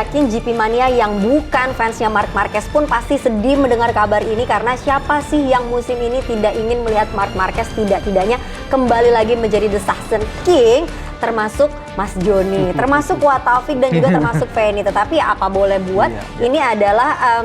yakin GP Mania yang bukan fansnya Marc Marquez pun pasti sedih mendengar kabar ini, karena siapa sih yang musim ini tidak ingin melihat Marc Marquez tidak-tidaknya kembali lagi menjadi The Sachsen King, termasuk Mas Joni, termasuk Wak Taufik dan juga termasuk Feni. Tetapi apa boleh buat, ini adalah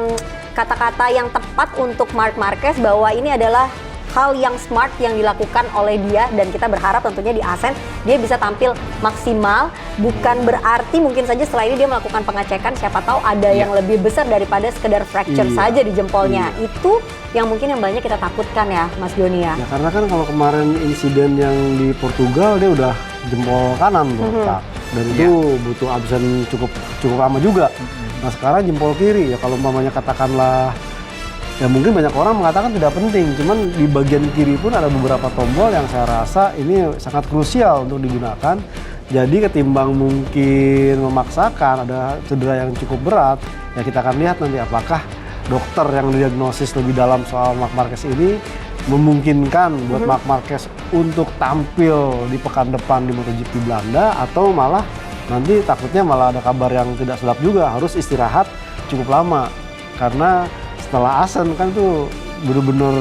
kata-kata yang tepat untuk Marc Marquez bahwa ini adalah hal yang smart yang dilakukan oleh dia, dan kita berharap tentunya di Asen dia bisa tampil maksimal. Bukan berarti mungkin saja setelah ini dia melakukan pengecekan, siapa tahu ada yang lebih besar daripada sekedar fracture saja di jempolnya. Itu yang mungkin yang banyak kita takutkan ya Mas Joni ya. Karena kan kalau kemarin insiden yang di Portugal dia udah jempol kanan retak, dan itu butuh absen cukup lama juga. Nah sekarang jempol kiri, ya kalau umpamanya katakanlah, ya mungkin banyak orang mengatakan tidak penting, cuman di bagian kiri pun ada beberapa tombol yang saya rasa ini sangat krusial untuk digunakan. Jadi ketimbang mungkin memaksakan ada cedera yang cukup berat, ya kita akan lihat nanti apakah dokter yang diagnosis lebih dalam soal Marc Marquez ini memungkinkan buat Marc Marquez untuk tampil di pekan depan di MotoGP Belanda, atau malah nanti takutnya malah ada kabar yang tidak sedap juga, harus istirahat cukup lama. Karena setelah Asen kan tuh bener-bener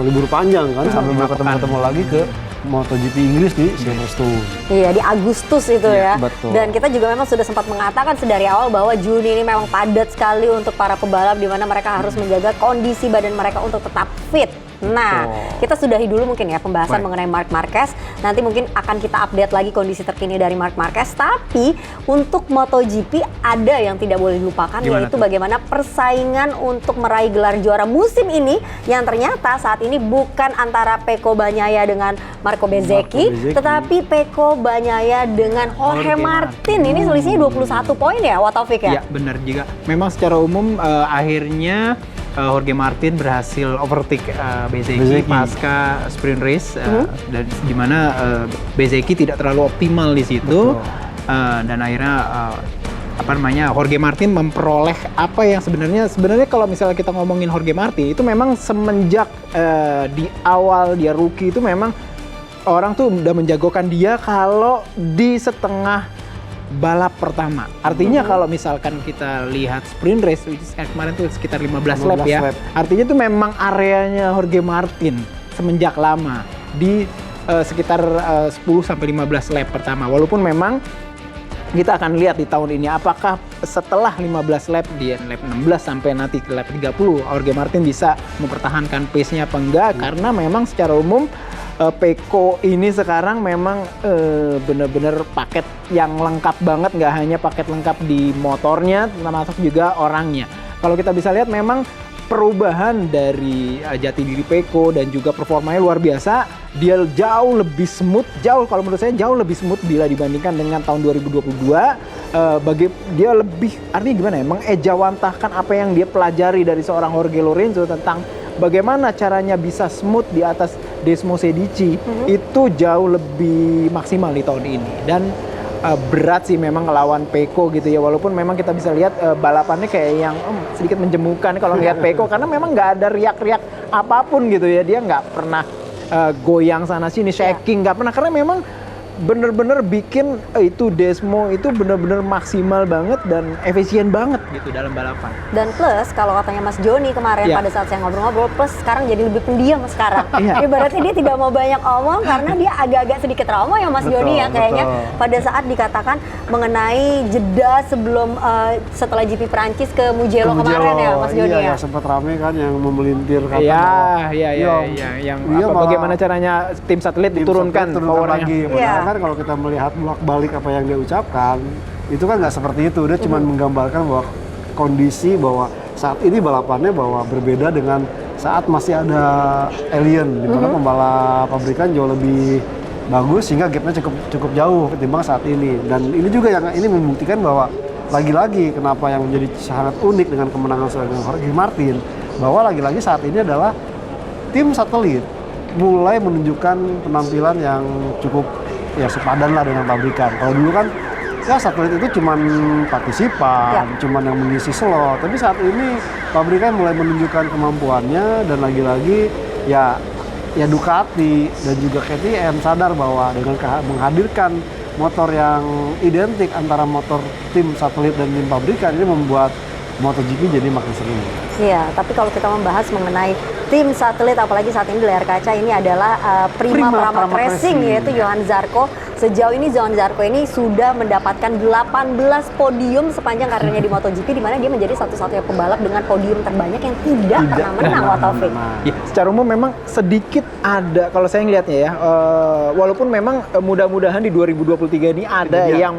libur panjang kan, sampai mau ketemu lagi ke MotoGP Inggris di Silverstone. Iya, di Agustus itu ya. Betul. Dan kita juga memang sudah sempat mengatakan dari awal bahwa Juni ini memang padat sekali untuk para pebalap, di mana mereka harus menjaga kondisi badan mereka untuk tetap fit. Nah, kita sudahi dulu mungkin ya pembahasan mengenai Marc Marquez. Nanti mungkin akan kita update lagi kondisi terkini dari Marc Marquez. Tapi untuk MotoGP ada yang tidak boleh dilupakan, yaitu bagaimana persaingan untuk meraih gelar juara musim ini, yang ternyata saat ini bukan antara Pecco Bagnaia dengan Marco Bezzecchi, tetapi Pecco Bagnaia dengan Jorge Martin. Ini selisihnya 21 poin ya, Wak Taufik ya? Iya, benar juga. Memang secara umum akhirnya Jorge Martin berhasil overtake Bezzecchi pasca sprint race, dan di mana Bezzecchi tidak terlalu optimal di situ, dan akhirnya Jorge Martin memperoleh apa yang sebenarnya kalau misalnya kita ngomongin Jorge Martin itu memang semenjak di awal dia rookie itu memang orang tuh udah menjagokan dia kalau di setengah balap pertama. Artinya kalau misalkan kita lihat sprint race, which is kemarin tuh sekitar 15 lap ya. Artinya tuh memang areanya Jorge Martin semenjak lama di sekitar 10-15 lap pertama. Walaupun memang kita akan lihat di tahun ini apakah setelah 15 lap di lap 16 sampai nanti ke lap 30 Jorge Martin bisa mempertahankan pace-nya apa enggak, karena memang secara umum Pecco ini sekarang memang benar-benar paket yang lengkap banget, nggak hanya paket lengkap di motornya, termasuk juga orangnya. Kalau kita bisa lihat memang perubahan dari jati diri Pecco dan juga performanya luar biasa. Dia jauh lebih smooth, kalau menurut saya jauh lebih smooth bila dibandingkan dengan tahun 2022. Dia lebih, artinya gimana ya, mengejawantahkan apa yang dia pelajari dari seorang Jorge Lorenzo tentang bagaimana caranya bisa smooth di atas Desmo Sedici. Itu jauh lebih maksimal di tahun ini, dan berat sih memang ngelawan Pecco gitu ya, walaupun memang kita bisa lihat balapannya kayak yang sedikit menjemukan kalau lihat Pecco, karena memang nggak ada riak-riak apapun gitu ya, dia nggak pernah goyang sana sini, shaking nggak pernah, karena memang bener-bener bikin itu Desmo itu bener-bener maksimal banget dan efisien banget gitu dalam balapan. Dan plus kalau katanya Mas Joni kemarin pada saat saya ngobrol-ngobrol, plus sekarang jadi lebih pendiam sekarang. Ibaratnya dia tidak mau banyak omong karena dia agak-agak sedikit trauma ya Mas Joni ya kayaknya pada saat dikatakan mengenai jeda sebelum setelah GP Prancis ke Mugello kemarin ya Mas Joni ya. Iya, sempat rame kan yang memelintir kata yang bagaimana caranya tim satelit diturunkan powernya. Kan kalau kita melihat bolak-balik apa yang dia ucapkan, itu kan nggak seperti itu. Dia cuma menggambarkan bahwa kondisi bahwa saat ini balapannya bahwa berbeda dengan saat masih ada Alien, di mana pembalap pabrikan jauh lebih bagus sehingga gapnya cukup jauh ketimbang saat ini. Dan ini juga yang ini membuktikan bahwa lagi-lagi kenapa yang menjadi sangat unik dengan kemenangan seorang Jorge Martin, bahwa lagi-lagi saat ini adalah tim satelit mulai menunjukkan penampilan yang cukup ya sepadan lah dengan pabrikan. Kalau dulu kan ya satelit itu cuman partisipan, cuman yang mengisi slot. Tapi saat ini pabrikan mulai menunjukkan kemampuannya, dan lagi-lagi ya Ducati dan juga KTM sadar bahwa dengan menghadirkan motor yang identik antara motor tim satelit dan tim pabrikan ini membuat MotoGP jadi makin seru. Iya, tapi kalau kita membahas mengenai tim satelit, apalagi saat ini di layar kaca ini adalah Prima Pramac Racing, yaitu Johan Zarco. Sejauh ini Johan Zarco ini sudah mendapatkan 18 podium sepanjang karirnya di MotoGP, di mana dia menjadi satu-satunya pembalap dengan podium terbanyak yang tidak pernah menang, Taufik. Ya, secara umum memang sedikit ada, kalau saya ngelihatnya ya, walaupun memang mudah-mudahan di 2023 ini ada yang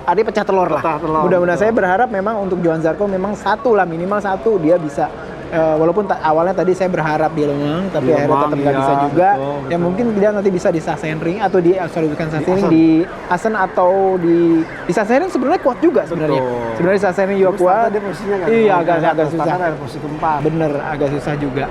pecah telur lah. Mudah-mudahan saya berharap memang untuk Johan Zarco memang minimal satu dia bisa. Walaupun awalnya tadi saya berharap di Lemang, tapi akhirnya tetap nggak bisa juga. Betul. Ya mungkin dia nanti bisa di Sachsenring atau bukan Sachsenring, di Assen atau di Sachsenring sebenarnya kuat juga sebenarnya. Sebenarnya di Sachsenring juga kuat. Dia posisinya iya agak susah. Ada posisi keempat. Bener, agak susah juga.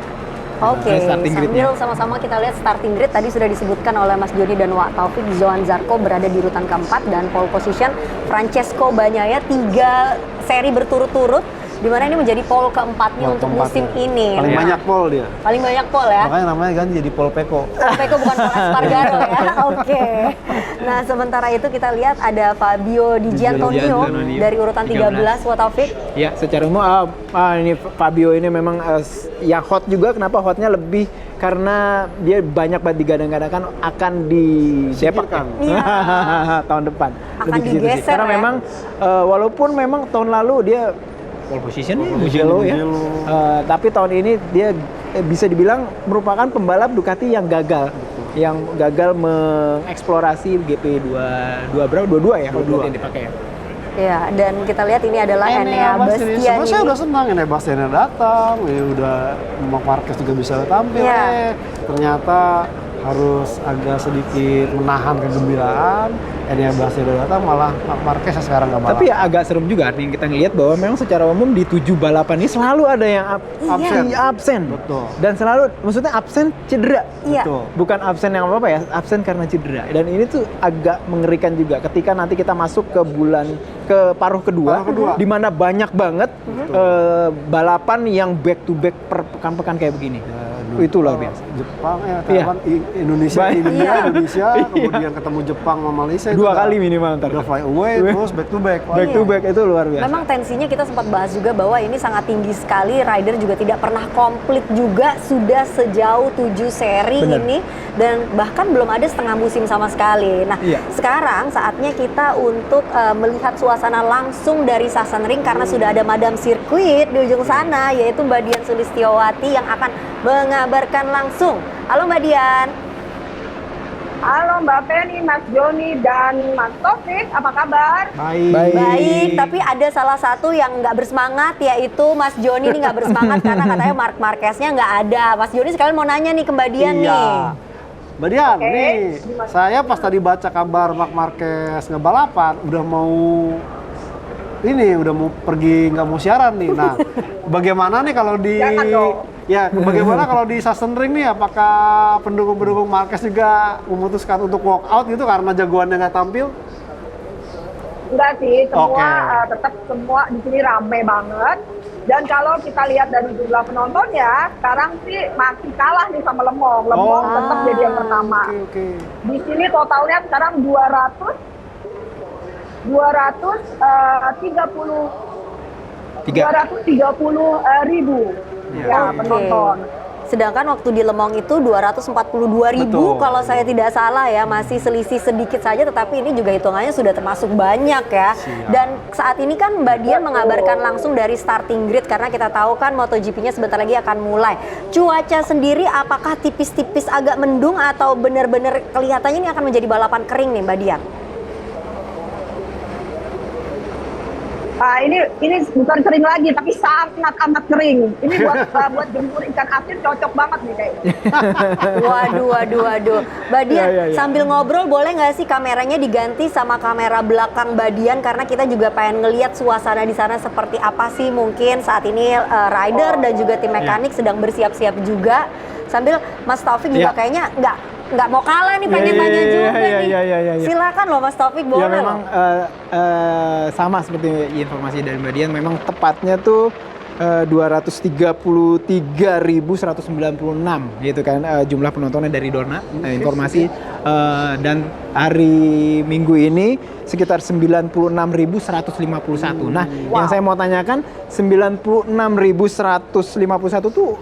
Oke, sambil sama-sama kita lihat starting grid tadi sudah disebutkan oleh Mas Joni dan Wak Taufik. Johan Zarco berada di urutan keempat dan pole position Francesco Bagnaia 3 seri berturut-turut, di mana ini menjadi pole keempatnya untuk musim ini. Paling banyak pole dia. Paling banyak pole ya. Makanya namanya ganti jadi Pole Peko. Pole Peko bukan Pole Espargaro ya. Oke. Nah, sementara itu kita lihat ada Fabio Di Giannantonio dari urutan 13, Wak Taufik. Ya, secara umum ini Fabio ini memang yang hot juga. Kenapa hotnya lebih? Karena dia banyak banget digadang-gadangkan akan di Depak tahun depan. Akan digeser karena memang walaupun memang tahun lalu dia pole positionnya Mugello ya. Tapi tahun ini dia bisa dibilang merupakan pembalap Ducati yang gagal. Yang gagal mengeksplorasi GP22 ya kalau yang dipakai ya. Ya, dan kita lihat ini adalah Enea Bastianini. Sebenarnya saya udah senang Enea Bastianini datang, ya udah Marc Marquez juga bisa tampil. Ternyata harus agak sedikit menahan kegembiraan. Enea Bastianini datang, malah Marc Marquez sekarang nggak balap. Tapi ya agak serem juga artinya kita ngelihat bahwa memang secara umum di 7 balapan ini selalu ada yang absen. Betul. Dan selalu maksudnya absen cedera. Iya. Betul. Bukan absen yang apa ya, absen karena cedera. Dan ini tuh agak mengerikan juga ketika nanti kita masuk ke paruh kedua. Di mana banyak banget balapan yang back to back per pekan-pekan kayak begini. Itu luar biasa. Jepang Taiwan, Indonesia, kemudian ketemu Jepang sama Malaysia. 2 kali minimal ntar. Udah fly away terus back to back. Back to back itu luar biasa. Memang tensinya kita sempat bahas juga bahwa ini sangat tinggi sekali. Rider juga tidak pernah komplit juga, sudah sejauh 7 seri ini, dan bahkan belum ada setengah musim sama sekali. Nah, sekarang saatnya kita untuk melihat suasana langsung dari Sachsenring karena sudah ada Madam Sirkuit di ujung sana, yaitu Mbak Dian Sulistiowati yang akan mengabarkan langsung. Halo Mbak Dian. Halo Mbak Penny, Mas Joni, dan Mas Taufik, apa kabar? Baik, tapi ada salah satu yang nggak bersemangat, yaitu Mas Joni ini nggak bersemangat karena katanya Marc Marquez-nya nggak ada. Mas Joni sekalian mau nanya nih ke Mbak Dian nih. Mbak Dian, nih saya pas tadi baca kabar Marc Marquez ngebalapan, udah mau pergi nggak mau siaran nih. Nah, bagaimana nih kalau bagaimana kalau di Sachsenring nih, apakah pendukung-pendukung Marquez juga memutuskan untuk walk out gitu karena jagoannya nggak tampil? Enggak sih, tetap semua di sini rame banget. Dan kalau kita lihat dari jumlah penontonnya, sekarang sih masih kalah nih sama Lemong. Lemong tetap jadi yang pertama. Di sini totalnya sekarang 230 ribu penonton. Sedangkan waktu di Lemong itu 242.000 kalau saya tidak salah ya, masih selisih sedikit saja, tetapi ini juga hitungannya sudah termasuk banyak ya. Dan saat ini kan Mbak Dian mengabarkan langsung dari starting grid karena kita tahu kan MotoGP-nya sebentar lagi akan mulai. Cuaca sendiri apakah tipis-tipis agak mendung atau benar-benar kelihatannya ini akan menjadi balapan kering nih Mbak Dian? Ini bukan kering lagi, tapi sangat amat kering. Ini buat jemur ikan asin cocok banget nih kayaknya. Waduh. Mbak Dian, sambil ngobrol boleh nggak sih kameranya diganti sama kamera belakang Mbak Dian, karena kita juga pengen ngelihat suasana di sana seperti apa sih. Mungkin saat ini rider dan juga tim mekanik sedang bersiap-siap juga. Sambil Mas Taufik juga kayaknya nggak mau kalah nih, pengen tanya juga nih. Silakan loh Mas Taufik, boleh. Ya memang sama seperti informasi dari Mbak Dian, memang tepatnya tuh 233.196 gitu kan jumlah penontonnya dari Dorna. Informasi dan hari Minggu ini sekitar 96.151. Nah, yang saya mau tanyakan 96.151 tuh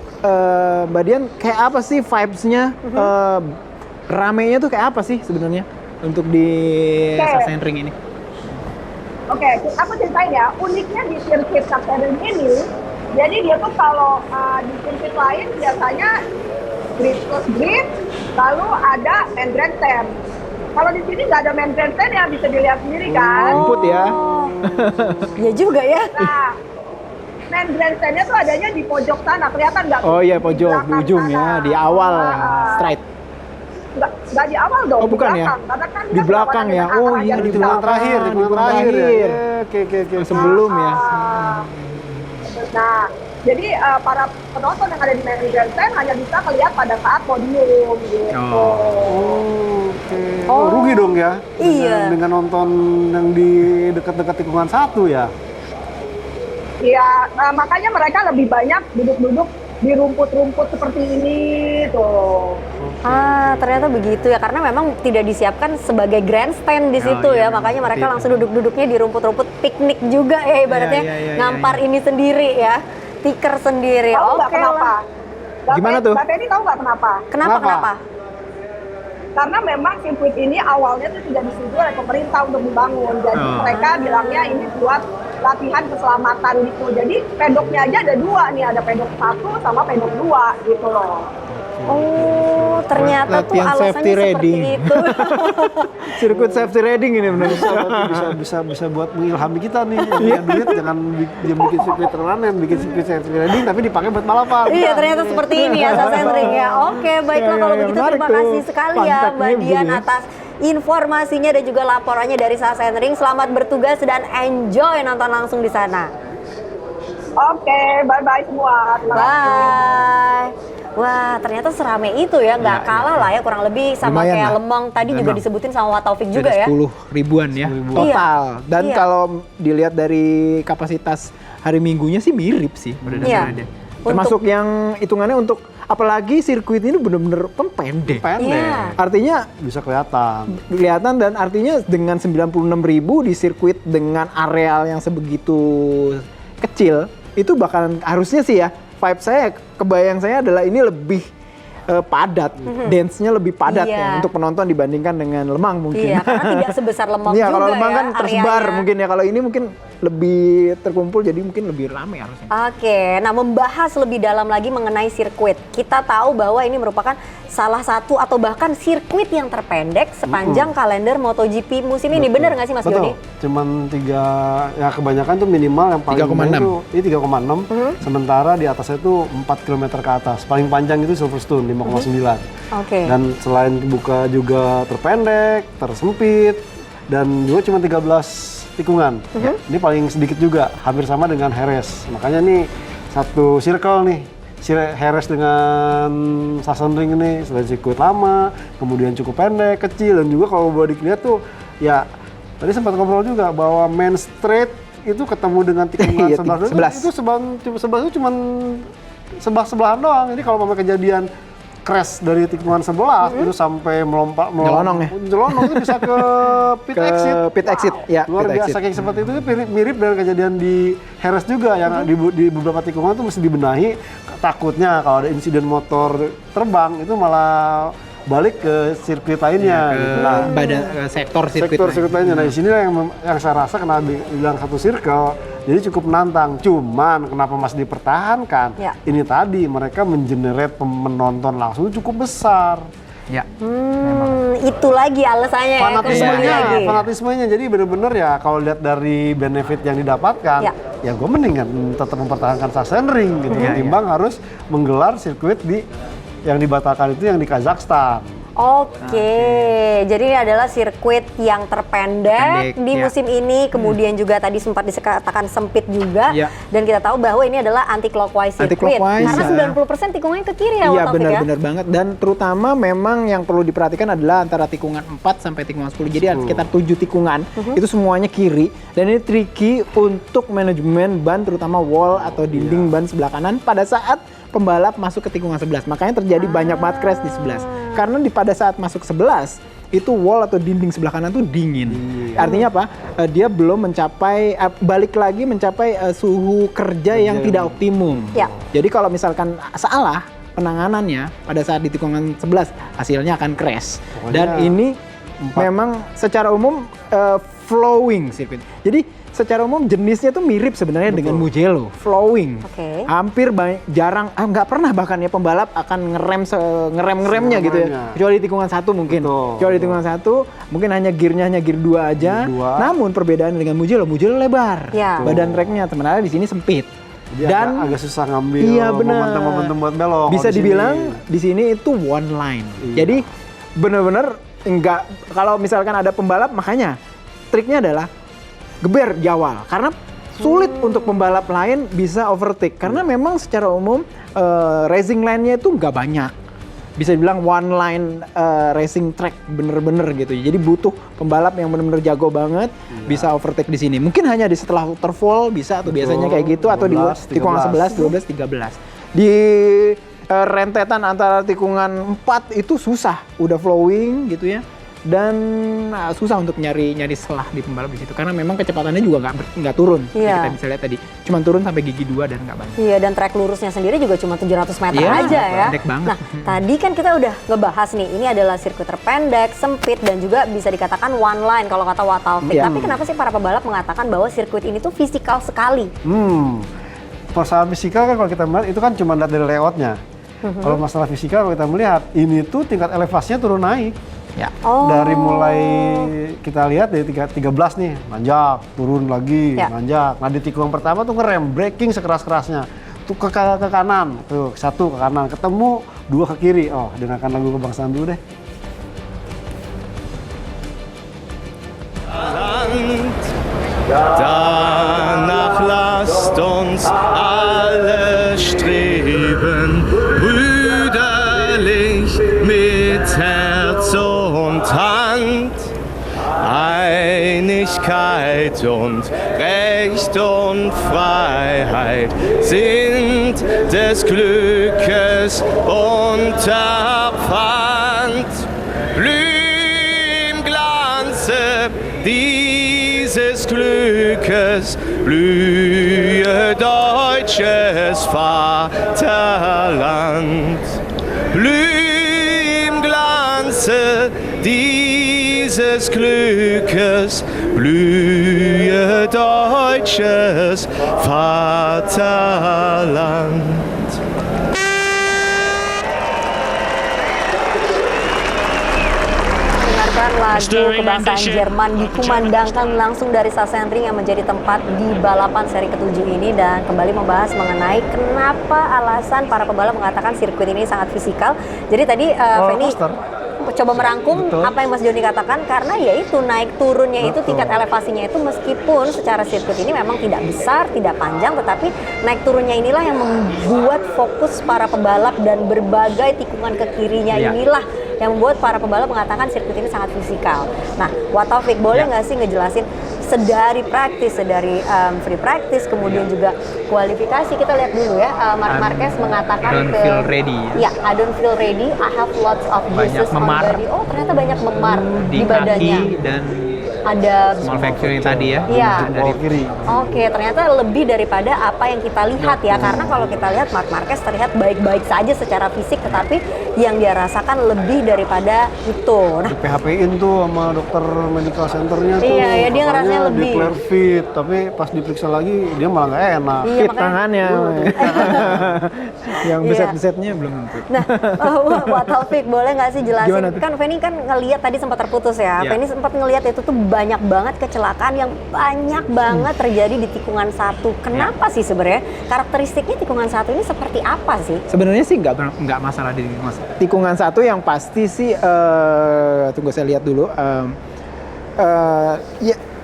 Mbak Dian kayak apa sih vibes-nya? Ramenya tuh kayak apa sih sebenarnya untuk di Sachsenring ini? Oke, aku ceritain ya, uniknya di sirkuit Sachsenring ini, jadi dia tuh kalau di sirkuit lain biasanya grid plus grid, lalu ada main grandstand. Kalau di sini nggak ada main grandstand ya, bisa dilihat sendiri kan. Input ya. Iya juga ya. Nah, main grandstandnya tuh adanya di pojok sana, kelihatan nggak? Oh iya, pojok, di belakang ujung ya, sana. di awal straight. Nggak di awal dong, Oh bukan di ya? belakang. Karena kan Di dia belakang ya? berlawanan Oh dengan iya, arah di yang belakang terakhir, di di terakhir ya. terakhir. Oke. Sebelum ya. Nah, jadi para penonton yang ada di main grandstand hanya bisa melihat pada saat podium gitu. Oke. Oh, rugi dong ya? Iya. Dengan nonton yang di dekat-dekat tikungan 1 ya? Iya, makanya mereka lebih banyak duduk-duduk di rumput-rumput seperti ini tuh. Ternyata begitu ya, karena memang tidak disiapkan sebagai grandstand di situ iya, ya, makanya seperti mereka itu. langsung duduk-duduknya di rumput-rumput piknik juga ya ibaratnya, Iya, ngampar ini sendiri ya, tikar sendiri. Tahu nggak Oke kenapa? lah. Gimana tuh? Mbak Teddy tahu nggak kenapa? Kenapa? Karena memang sirkuit ini awalnya tuh tidak disetujui oleh pemerintah untuk dibangun. Jadi mereka bilangnya ini buat latihan keselamatan gitu. Jadi pedoknya aja ada 2 nih, ada pedok 1 sama pedok 2 gitu loh. Oh, ternyata tuh Latihan alasannya safety seperti riding. itu. Sirkuit safety riding ini benar. bisa buat mengilhami kita nih. Yang punya duit jangan bikin sirkuit running, bikin sirkuit safety riding tapi dipakai buat balapan. Iya, ternyata seperti ini ya Sachsenring ya. Oke, baiklah Ya, kalau ya, begitu menarik terima tuh. kasih sekali ya Fun Mbak fact-nya Dian begini ya. atas informasinya dan juga laporannya dari Sachsenring. Selamat bertugas dan enjoy nonton langsung di sana. Oke, bye-bye semua. Terima kasih. Bye. Wah, ternyata serame itu ya, nggak Ya, kalah lah ya, kurang lebih sama Lumayan kayak lah. Lemong tadi juga Memang. disebutin sama Wat Taufik juga Ada ya. 10 ribuan ya 10 ribu. total. Dan Iya. kalau dilihat dari kapasitas hari Minggunya sih mirip sih pada Iya. dasarnya. Termasuk yang hitungannya untuk apalagi sirkuit ini bener-bener pendek. Pendek. Iya. Artinya Bisa kelihatan. dan artinya dengan 96.000 di sirkuit dengan areal yang sebegitu kecil itu bakalan harusnya sih ya vibe saya kebayang saya adalah ini lebih padat, dance-nya lebih padat Iya. ya untuk penonton dibandingkan dengan Lemang mungkin. Iya, karena tidak sebesar Lemong Iya, juga kalau Lemang ya kan tersebar areanya. mungkin ya. Kalau ini mungkin lebih terkumpul jadi mungkin lebih ramai harusnya. Oke, nah membahas lebih dalam lagi mengenai sirkuit. Kita tahu bahwa ini merupakan salah satu atau bahkan sirkuit yang terpendek sepanjang kalender MotoGP musim ini. Bener nggak sih Mas Doni? Betul. Cuman 3, ya kebanyakan tuh minimal yang paling 3,6. banyak tuh, ini 3,6. Sementara di atasnya tuh 4 km ke atas. Paling panjang itu Silverstone 5,9. Oke. Dan selain buka juga terpendek, tersempit, dan juga cuma 13 tikungan. Ini paling sedikit juga, hampir sama dengan Jerez. Makanya nih satu circle nih, Jerez dengan Sachsenring ini selain sirkuit lama, kemudian cukup pendek, kecil, dan juga kalau boleh dilihat tuh ya tadi sempat ngobrol juga bahwa main straight itu ketemu dengan tikungan Iya, 11 itu sebelah itu cuma sebelahan doang. Jadi kalau memang kejadian crash dari tikungan 11 itu sampai melompat Nyelonong ya? Nyelonong itu bisa ke pit Ke exit. pit exit, ya. Luar pit biasa exit. kayak seperti itu mirip dengan kejadian di Jerez juga yang di beberapa tikungan itu mesti dibenahi. Takutnya kalau ada insiden motor terbang itu malah balik ke sirkuit lainnya. Ke gitu. Nah, badan sektor sirkuit. sektor lainnya. Nah, di sini yang saya rasa kena bilang satu circle, jadi cukup menantang. Cuman kenapa masih dipertahankan? Ya. Ini tadi mereka mengenerate penonton langsung cukup besar. Ya. Itu lagi alasannya ya, kembali lagi. Fanatismenya. Jadi bener-bener ya kalau lihat dari benefit yang didapatkan, Ya. ya gue mendingan tetap mempertahankan Sachsenring gitu, Iya, ketimbang harus menggelar sirkuit yang dibatalkan itu yang di Kazakhstan. Oke, jadi ini adalah sirkuit yang terpendek Pendek, di ya. musim ini, kemudian juga tadi sempat dikatakan sempit juga, Ya. dan kita tahu bahwa ini adalah anti clockwise sirkuit, Anti-clockwise, karena ya. 90% tikungannya ke kiri ya, Iya Taufik ya. benar-benar banget, dan terutama memang yang perlu diperhatikan adalah antara tikungan 4 sampai tikungan 10. Jadi ada sekitar 7 tikungan itu semuanya kiri, dan ini tricky untuk manajemen ban, terutama wall atau dinding ban sebelah kanan pada saat pembalap masuk ke tikungan 11. Makanya terjadi banyak banget crash di 11. Karena pada saat masuk 11 itu wall atau dinding sebelah kanan tuh dingin. Artinya apa? Dia belum mencapai balik lagi mencapai suhu kerja yang tidak optimum. Ya. Jadi kalau misalkan salah penanganannya pada saat di tikungan 11 hasilnya akan crash. Pokoknya Dan ini memang secara umum flowing sirkuit. Jadi secara umum jenisnya tuh mirip sebenarnya dengan Mugello, flowing. Oke. Hampir jarang, nggak pernah bahkan ya pembalap akan ngeremnya gitu ya. Kecuali di tikungan 1 mungkin. Betul. Kecuali di tikungan 1 mungkin hanya gear 2 aja. Gear 2. Namun perbedaan dengan Mugello lebar. Ya. Badan treknya sebenarnya di sini sempit. Jadi Dan agak susah ngambil iya benar. momentum buat belok. Bisa kalau di dibilang sini. di sini itu one line. Iya. Jadi benar-benar enggak, kalau misalkan ada pembalap, makanya triknya adalah geber di awal, karena sulit untuk pembalap lain bisa overtake, karena memang secara umum racing line-nya itu nggak banyak. Bisa dibilang one line racing track bener-bener gitu. Jadi butuh pembalap yang bener-bener jago banget bisa overtake di sini. Mungkin hanya di setelah waterfall bisa, atau biasanya kayak gitu, atau di 12, tikungan 11, 12, 13. Di rentetan antara tikungan 4 itu susah, udah flowing gitu ya. Dan susah untuk nyari celah di pembalap di situ, karena memang kecepatannya juga nggak turun. Iya. Kita bisa lihat tadi, cuma turun sampai gigi 2 dan nggak banyak. Iya, dan trek lurusnya sendiri juga cuma 700 meter Iya, aja ya. pendek banget. Nah, tadi kan kita udah ngebahas nih, ini adalah sirkuit terpendek, sempit, dan juga bisa dikatakan one line kalau kata Taufik. Iya. Tapi kenapa sih para pembalap mengatakan bahwa sirkuit ini tuh fisikal sekali? Persoalan fisikal kan kalau kita melihat itu kan cuma dari layoutnya. Kalau masalah fisikal kalau kita melihat ini tuh tingkat elevasinya turun naik. Ya. Oh. Dari mulai kita lihat dari 13 nih, nanjak, turun lagi, Ya. nanjak. Nah di tikungan pertama tuh ngerem, braking sekeras-kerasnya. Tuh ke kanan, tuh 1 ke kanan, ketemu 2 ke kiri. Oh, dengarkan lagu kebangsaan dulu deh. Danach lasst uns alle streben, brüderlich mit Herz und Hand. Einigkeit und Recht und Freiheit sind des Glückes Unterpfand. Blüh im Glanze dieses Glückes, blühe deutsches Vaterland. Blüh im Glanze dieses Glückes, blühe deutsches Vaterland. Dengarkan lagu kebangsaan Jerman dikumandangkan langsung dari Sachsenring yang menjadi tempat di balapan seri ke-7 ini, dan kembali membahas mengenai kenapa alasan para pembalap mengatakan sirkuit ini sangat fisikal. Jadi tadi Feni Coaster. coba merangkum Betul. apa yang Mas Joni katakan, karena yaitu naik turunnya itu, tingkat elevasinya itu meskipun secara sirkuit ini memang tidak besar, tidak panjang, tetapi naik turunnya inilah yang membuat fokus para pembalap dan berbagai tikungan ke kirinya Iya. inilah yang membuat para pembalap mengatakan sirkuit ini sangat fisikal. Nah, Taufik, boleh nggak sih ngejelasin sedari praktis, sedari free practice, kemudian juga kualifikasi, kita lihat dulu ya, Marc Marquez mengatakan don't feel ready, ya. Ya, I don't feel ready, I have lots of Banyak bruises on memar. body. Oh, ternyata banyak memar Di di badannya. kaki dan Ada small fracture yang tadi ya. Iya. Dari Jempol kiri. Oke, ternyata lebih daripada apa yang kita lihat ya. Karena kalau kita lihat Marc Marquez terlihat baik-baik saja secara fisik, tetapi yang dia rasakan lebih daripada itu. Nah, Di PHP-in tuh sama dokter medical centernya tuh. Iya, ya, dia ngerasanya katanya lebih. declare fit, tapi pas diperiksa lagi dia malah nggak enak. iya, fit makanya tangannya. Yang Iya. beset-besetnya belum tentu. Nah, Wak Taufik boleh nggak sih jelasin? Gimana tuh? Kan Feni kan ngelihat tadi sempat terputus ya. Iya. Feni sempat ngelihat itu tuh banyak banget kecelakaan yang banyak banget terjadi di tikungan 1. Kenapa sih sebenarnya? Karakteristiknya tikungan 1 ini seperti apa sih? Sebenarnya sih nggak masalah di tikungan 1 yang pasti sih tunggu saya lihat dulu.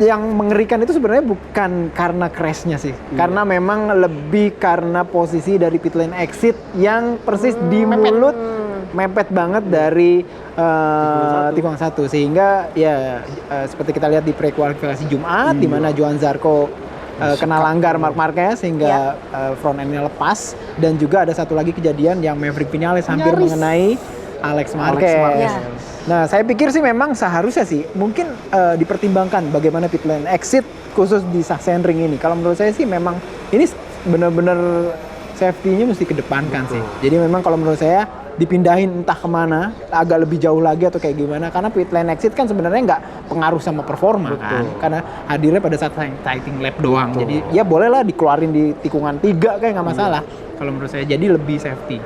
Yang mengerikan itu sebenarnya bukan karena crashnya sih, karena memang lebih karena posisi dari pit lane exit yang persis di mulut mepet banget dari tikungan 1 sehingga ya seperti kita lihat di prekualifikasi Jumat di mana Johan Zarco kena langgar Marc Marquez sehingga front end-nya lepas, dan juga ada satu lagi kejadian yang Maverick Vinales hampir Nyaris mengenai Alex Marquez. Iya. Nah, saya pikir sih memang seharusnya sih mungkin dipertimbangkan bagaimana pit lane exit khusus di Sachsenring ini. Kalau menurut saya sih memang ini benar-benar safety-nya mesti kedepankan sih. Jadi memang kalau menurut saya dipindahin entah kemana, agak lebih jauh lagi atau kayak gimana, karena pit lane exit kan sebenarnya nggak pengaruh sama performa kan, karena hadirnya pada saat sighting lap doang. Jadi ya bolehlah dikeluarin di tikungan 3 kayak nggak masalah. Kalau menurut saya jadi lebih safety.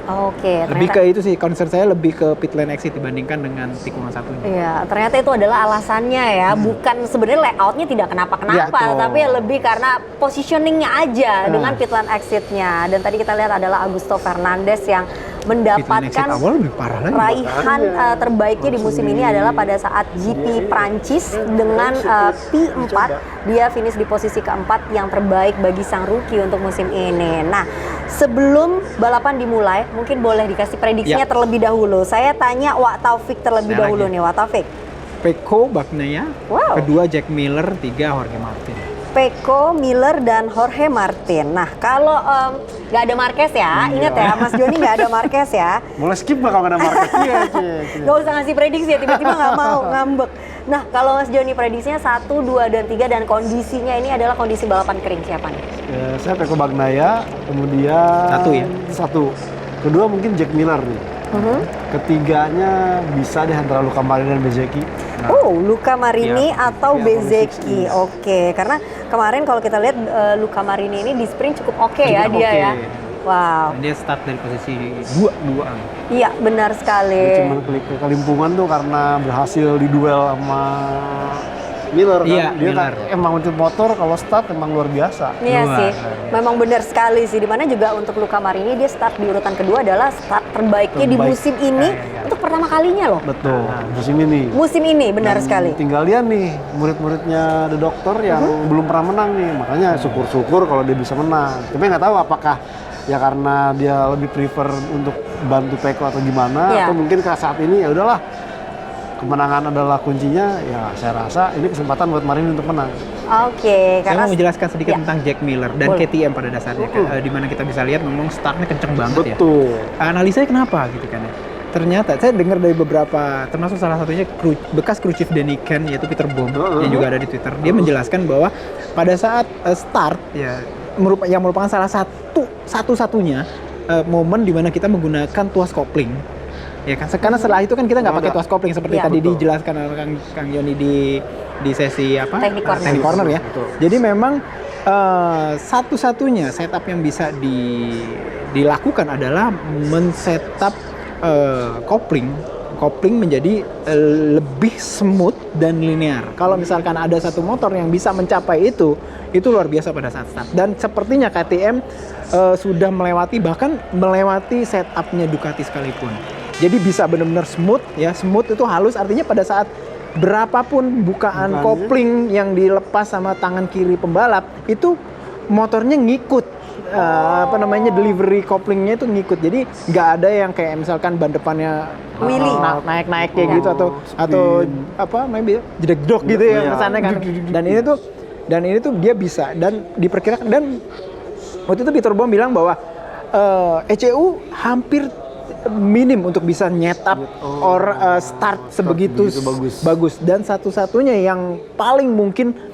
Oke, Lebih ternyata. ke itu sih, concern saya lebih ke pit lane exit dibandingkan dengan tikungan 1 ini. Iya, ternyata itu adalah alasannya ya, bukan sebenarnya layoutnya tidak kenapa-kenapa, Ya, tapi ya lebih karena positioningnya aja dengan pit lane exitnya. Dan tadi kita lihat adalah Augusto Fernandes yang Pit lane exit mendapatkan awal lebih parah lagi. raihan terbaiknya di musim ini adalah pada saat GP Prancis dengan P4. Dia finish di posisi keempat yang terbaik bagi sang rookie untuk musim ini. Nah, sebelum balapan dimulai, mungkin boleh dikasih prediksinya Ya. terlebih dahulu. Saya tanya Wak Taufik terlebih Saya dahulu lagi. nih, Wak Taufik. Pecco Bagnaia, Wow. kedua Jack Miller, 3 Jorge Martin. Pecco, Miller, dan Jorge Martin. Nah, kalau nggak ada Marquez ya, ingat ya, Mas Joni nggak ada Marquez ya. Mulai skip nggak kalau nggak ada market? Iya, Nggak usah ngasih prediksi ya, tiba-tiba nggak mau ngambek. Nah, kalau Mas Joni prediksinya 1, 2, dan 3, dan kondisinya ini adalah kondisi balapan kering, siapa nih? Saya Pecco Bagnaia, kemudian 1 ya? 1. Kedua mungkin Jack Miller nih. Ketiganya bisa deh antara Luca Marini dan Bezzecchi. Oh, Luca Marini Iya. atau Iya, Bezzecchi. Bezzecchi. Oke, karena kemarin kalau kita lihat Luca Marini ini di sprint cukup oke ya Cukup dia oke. ya. Wow. Dan dia start dari posisi 2-2an. Iya, benar sekali. Cuman ke kelimpungan tuh karena berhasil diduel sama Miller kan. Iya, Dia Miller. emang untuk motor kalau start emang luar biasa. Iya Luar sih, biasa. memang benar sekali sih. Dimana juga untuk Luca Marini dia start di urutan kedua adalah start terbaiknya di Terbaik. musim ini untuk pertama kalinya loh. Betul. Musim ini. Musim ini benar Dan sekali. Tinggal lihat nih murid-muridnya The Doctor yang belum pernah menang nih. Makanya syukur-syukur kalau dia bisa menang. Tapi nggak tahu apakah ya karena dia lebih prefer untuk bantu Pecco atau gimana, Iya. atau mungkin saat ini ya udahlah kemenangan adalah kuncinya. Ya saya rasa ini kesempatan buat Marini untuk menang. Oke, Saya karena mau menjelaskan sedikit Ya. tentang Jack Miller dan Boleh. KTM pada dasarnya, di mana kita bisa lihat memang startnya kenceng banget ya. Betul. Analisanya kenapa gitu kan ya? Ternyata saya dengar dari beberapa, termasuk salah satunya bekas kru chief Daniken yaitu Peter Bohm yang juga ada di Twitter. Dia menjelaskan bahwa pada saat start ya yang merupakan salah satu-satunya momen di mana kita menggunakan tuas kopling. Ya kan, karena setelah itu kan kita nggak pakai tuas kopling seperti Iya. tadi Betul. dijelaskan oleh Kang Yoni di sesi apa? Teknik corner. Teknik corner ya. Betul. Jadi memang satu-satunya setup yang bisa dilakukan adalah men-setup kopling menjadi lebih smooth dan linear. Kalau misalkan ada satu motor yang bisa mencapai itu luar biasa pada saat start. Dan sepertinya KTM sudah bahkan melewati setupnya Ducati sekalipun. Jadi bisa benar-benar smooth ya. Smooth itu halus, artinya pada saat berapapun bukaan Bukannya. kopling yang dilepas sama tangan kiri pembalap itu motornya ngikut. Delivery koplingnya itu ngikut. Jadi nggak ada yang kayak misalkan ban depannya Wheelie. naik kayak gitu atau maybe jedek-jedok gitu ya Iya. kesannya kan. Dan ini tuh dia bisa, dan diperkirakan, dan waktu itu Peter Bohm bilang bahwa ECU hampir minim untuk bisa nyetap start sebegitu begitu bagus. bagus, dan satu-satunya yang paling mungkin